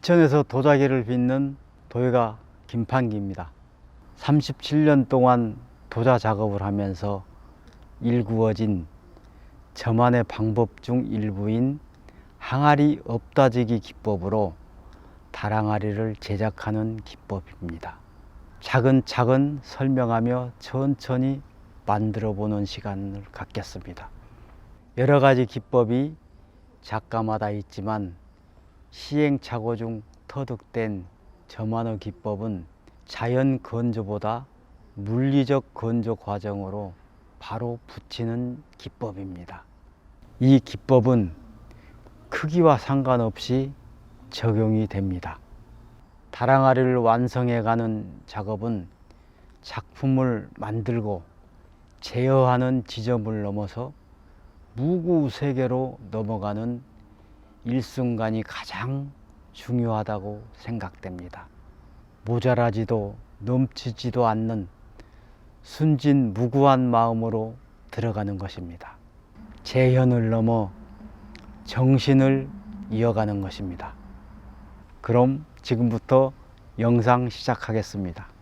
이천에서 도자기를 빚는 도예가 김판기입니다. 37년 동안 도자 작업을 하면서 일구어진 저만의 방법 중 일부인 항아리 엎다지기 기법으로 다랑아리를 제작하는 기법입니다. 차근차근 설명하며 천천히 만들어 보는 시간을 갖겠습니다. 여러 가지 기법이 작가마다 있지만 시행착오 중 터득된 저만의 기법은 자연 건조보다 물리적 건조 과정으로 바로 붙이는 기법입니다. 이 기법은 크기와 상관없이 적용이 됩니다. 다랑아리를 완성해가는 작업은 작품을 만들고 제어하는 지점을 넘어서 무구 세계로 넘어가는 일순간이 가장 중요하다고 생각됩니다. 모자라지도 넘치지도 않는 순진무구한 마음으로 들어가는 것입니다. 재현을 넘어 정신을 이어가는 것입니다. 그럼 지금부터 영상 시작하겠습니다.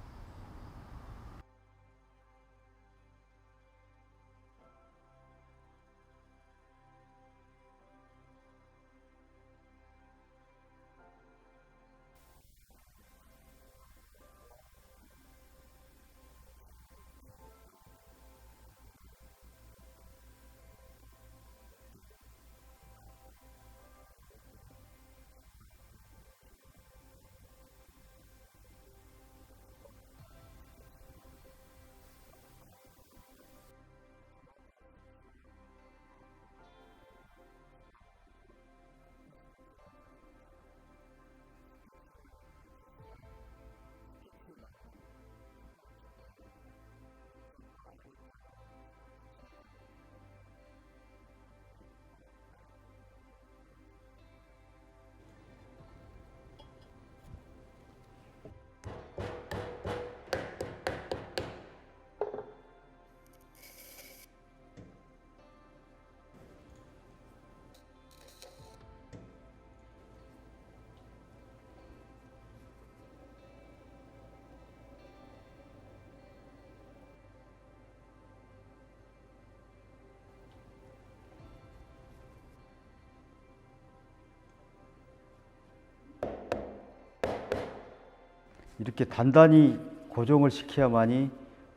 이렇게 단단히 고정을 시켜야만이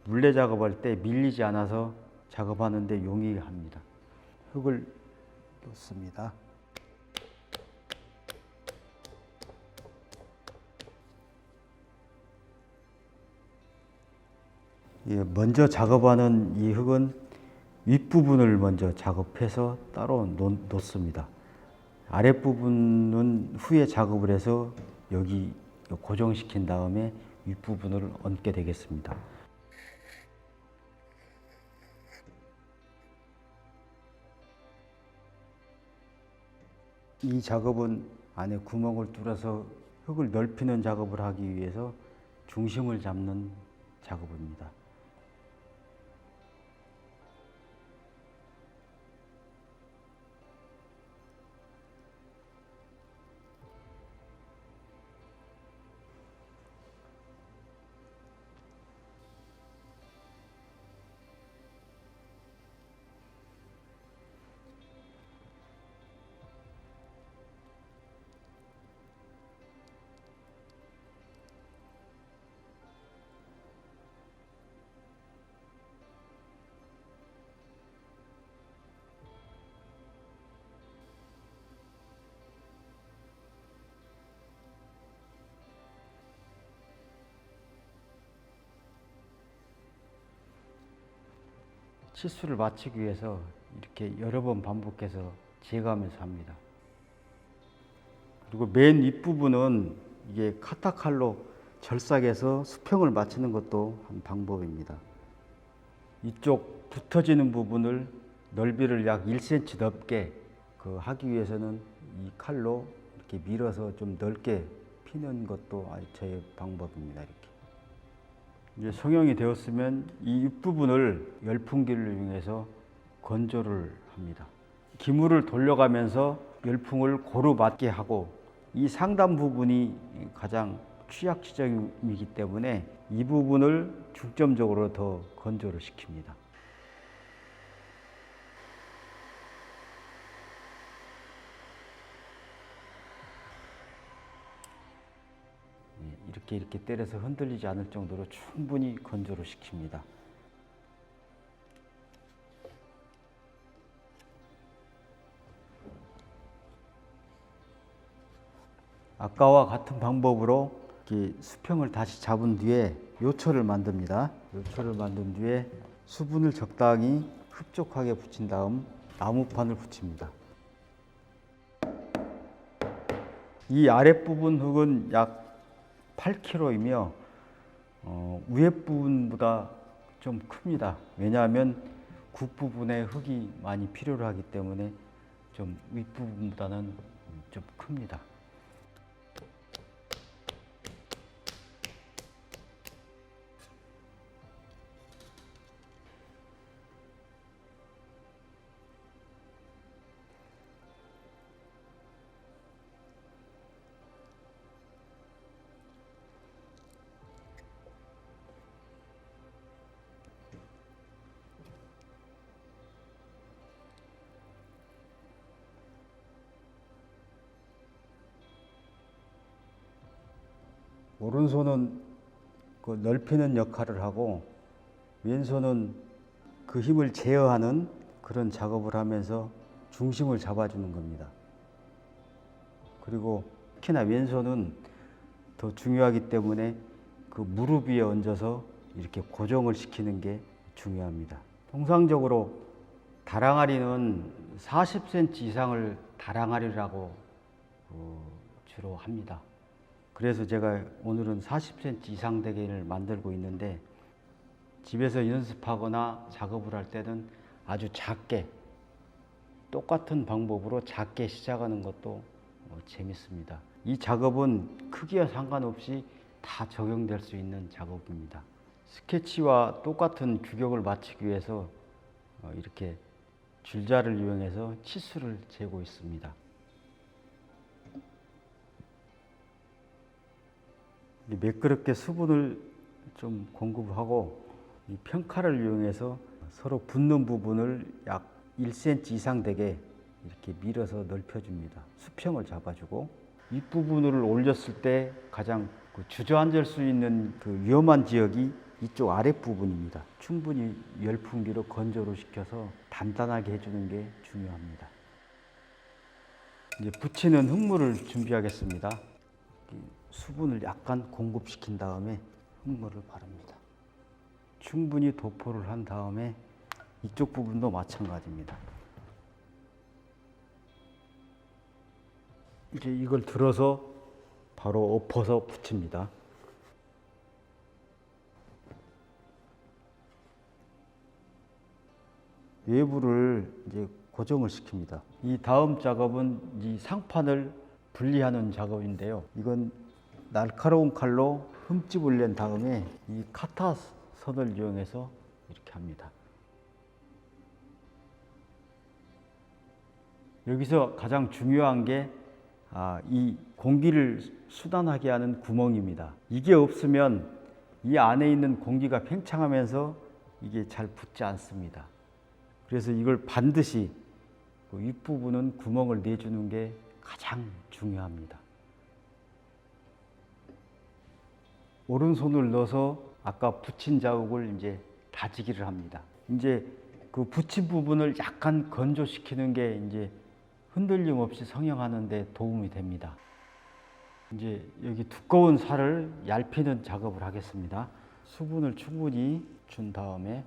물레 작업할 때 밀리지 않아서 작업하는 데 용이합니다. 흙을 놓습니다. 먼저 작업하는 이 흙은 윗부분을 먼저 작업해서 따로 놓습니다. 아랫부분은 후에 작업을 해서 여기 고정시킨 다음에 윗부분을 얹게 되겠습니다. 이 작업은 안에 구멍을 뚫어서 흙을 넓히는 작업을 하기 위해서 중심을 잡는 작업입니다. 치수를 맞추기 위해서 이렇게 여러 번 반복해서 제거하면서 합니다. 그리고 맨 윗부분은 이게 카타칼로 절삭해서 수평을 맞추는 것도 한 방법입니다. 이쪽 붙어지는 부분을 넓이를 약 1cm 넓게 하기 위해서는 이 칼로 이렇게 밀어서 좀 넓게 피는 것도 저의 방법입니다. 이렇게. 이제 성형이 되었으면 이 윗부분을 열풍기를 이용해서 건조를 합니다. 기물을 돌려가면서 열풍을 고루 맞게 하고, 이 상단 부분이 가장 취약 지점이기 때문에 이 부분을 중점적으로 더 건조를 시킵니다. 이렇게 때려서 흔들리지 않을 정도로 충분히 건조를 시킵니다. 아까와 같은 방법으로 이렇게 수평을 다시 잡은 뒤에 요철을 만듭니다. 요철을 만든 뒤에 수분을 적당히 흡족하게 붙인 다음 나무판을 붙입니다. 이 아랫부분 흙은 약 8kg이며 위에 부분보다 좀 큽니다. 왜냐하면 국부분에 흙이 많이 필요로 하기 때문에 좀 윗부분보다는 좀 큽니다. 오른손은 그 넓히는 역할을 하고, 왼손은 그 힘을 제어하는 그런 작업을 하면서 중심을 잡아주는 겁니다. 그리고 특히나 왼손은 더 중요하기 때문에 그 무릎 위에 얹어서 이렇게 고정을 시키는 게 중요합니다. 통상적으로 다랑아리는 40cm 이상을 다랑아리라고 주로 합니다. 그래서 제가 오늘은 40cm 이상 대게를 만들고 있는데, 집에서 연습하거나 작업을 할 때는 아주 작게, 똑같은 방법으로 작게 시작하는 것도 재밌습니다. 이 작업은 크기와 상관없이 다 적용될 수 있는 작업입니다. 스케치와 똑같은 규격을 맞추기 위해서 이렇게 줄자를 이용해서 치수를 재고 있습니다. 매끄럽게 수분을 좀 공급하고, 이 평칼을 이용해서 서로 붙는 부분을 약 1cm 이상 되게 이렇게 밀어서 넓혀줍니다. 수평을 잡아주고, 윗부분을 올렸을 때 가장 주저앉을 수 있는 그 위험한 지역이 이쪽 아랫부분입니다. 충분히 열풍기로 건조를 시켜서 단단하게 해주는 게 중요합니다. 이제 붙이는 흙물을 준비하겠습니다. 수분을 약간 공급시킨 다음에 흙물을 바릅니다. 충분히 도포를 한 다음에 이쪽 부분도 마찬가지입니다. 이제 이걸 들어서 바로 엎어서 붙입니다. 외부를 이제 고정을 시킵니다. 이 다음 작업은 이 상판을 분리하는 작업인데요. 이건 날카로운 칼로 흠집을 낸 다음에 이 카타 선을 이용해서 이렇게 합니다. 여기서 가장 중요한 게 이 공기를 순환하게 하는 구멍입니다. 이게 없으면 이 안에 있는 공기가 팽창하면서 이게 잘 붙지 않습니다. 그래서 이걸 반드시 윗부분은 구멍을 내주는 게 가장 중요합니다. 오른손을 넣어서 아까 붙인 자국을 이제 다지기를 합니다. 이제 그 붙인 부분을 약간 건조시키는 게 이제 흔들림 없이 성형하는 데 도움이 됩니다. 이제 여기 두꺼운 살을 얇히는 작업을 하겠습니다. 수분을 충분히 준 다음에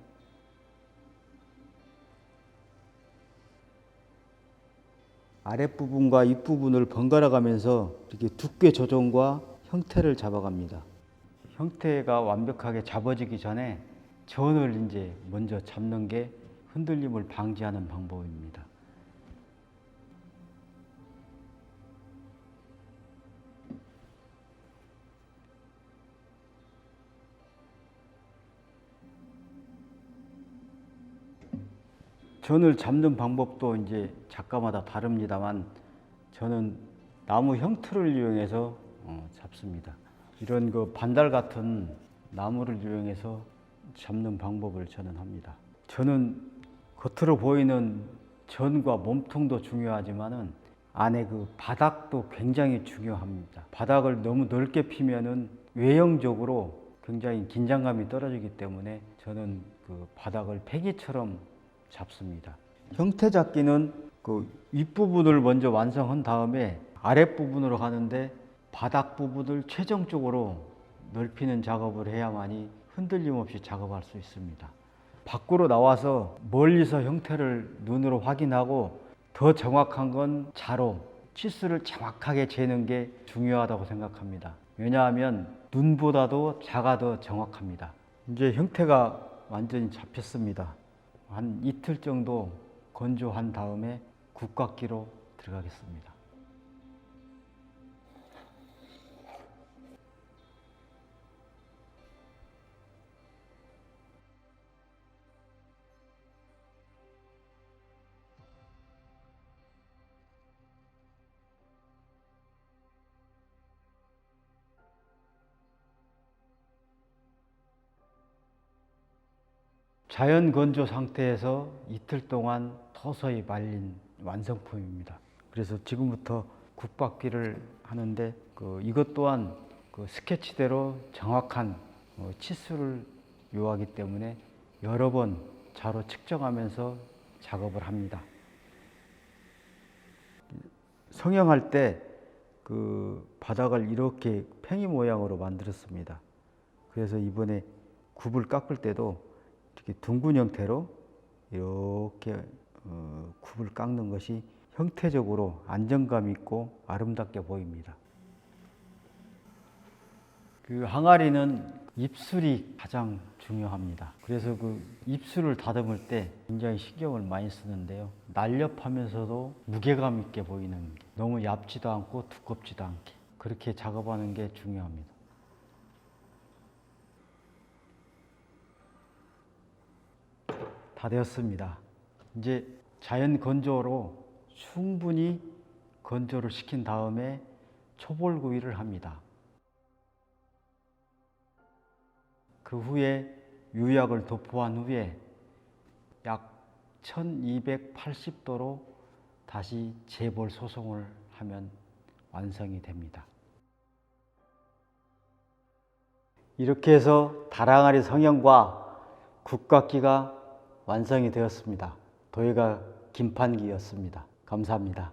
아랫부분과 윗부분을 번갈아 가면서 이렇게 두께 조정과 형태를 잡아갑니다. 형태가 완벽하게 잡아지기 전에 전을 이제 먼저 잡는 게 흔들림을 방지하는 방법입니다. 전을 잡는 방법도 이제 작가마다 다릅니다만 저는 나무 형틀을 이용해서 잡습니다. 이런 그 반달 같은 나무를 이용해서 잡는 방법을 저는 합니다. 저는 겉으로 보이는 전과 몸통도 중요하지만은 안에 그 바닥도 굉장히 중요합니다. 바닥을 너무 넓게 피면은 외형적으로 굉장히 긴장감이 떨어지기 때문에 저는 그 바닥을 패기처럼 잡습니다. 형태 잡기는 그 윗부분을 먼저 완성한 다음에 아랫부분으로 가는데 바닥 부분을 최종적으로 넓히는 작업을 해야만이 흔들림 없이 작업할 수 있습니다. 밖으로 나와서 멀리서 형태를 눈으로 확인하고 더 정확한 건 자로 치수를 정확하게 재는 게 중요하다고 생각합니다. 왜냐하면 눈보다도 자가 더 정확합니다. 이제 형태가 완전히 잡혔습니다. 한 이틀 정도 건조한 다음에 국각기로 들어가겠습니다. 자연 건조 상태에서 이틀 동안 서서히 말린 완성품입니다. 그래서 지금부터 국박기를 하는데 이것 또한 그 스케치대로 정확한 치수를 요하기 때문에 여러 번 자로 측정하면서 작업을 합니다. 성형할 때 그 바닥을 이렇게 팽이 모양으로 만들었습니다. 그래서 이번에 굽을 깎을 때도 이렇게 둥근 형태로 이렇게 굽을 깎는 것이 형태적으로 안정감 있고 아름답게 보입니다. 그 항아리는 입술이 가장 중요합니다. 그래서 그 입술을 다듬을 때 굉장히 신경을 많이 쓰는데요. 날렵하면서도 무게감 있게 보이는, 너무 얇지도 않고 두껍지도 않게 그렇게 작업하는 게 중요합니다. 다 되었습니다. 이제 자연 건조로 충분히 건조를 시킨 다음에 초벌구이를 합니다. 그 후에 유약을 도포한 후에 약 1280도로 다시 재볼 소송을 하면 완성이 됩니다. 이렇게 해서 다랑아리 성형과 국각기가 완성이 되었습니다. 도예가 김판기였습니다. 감사합니다.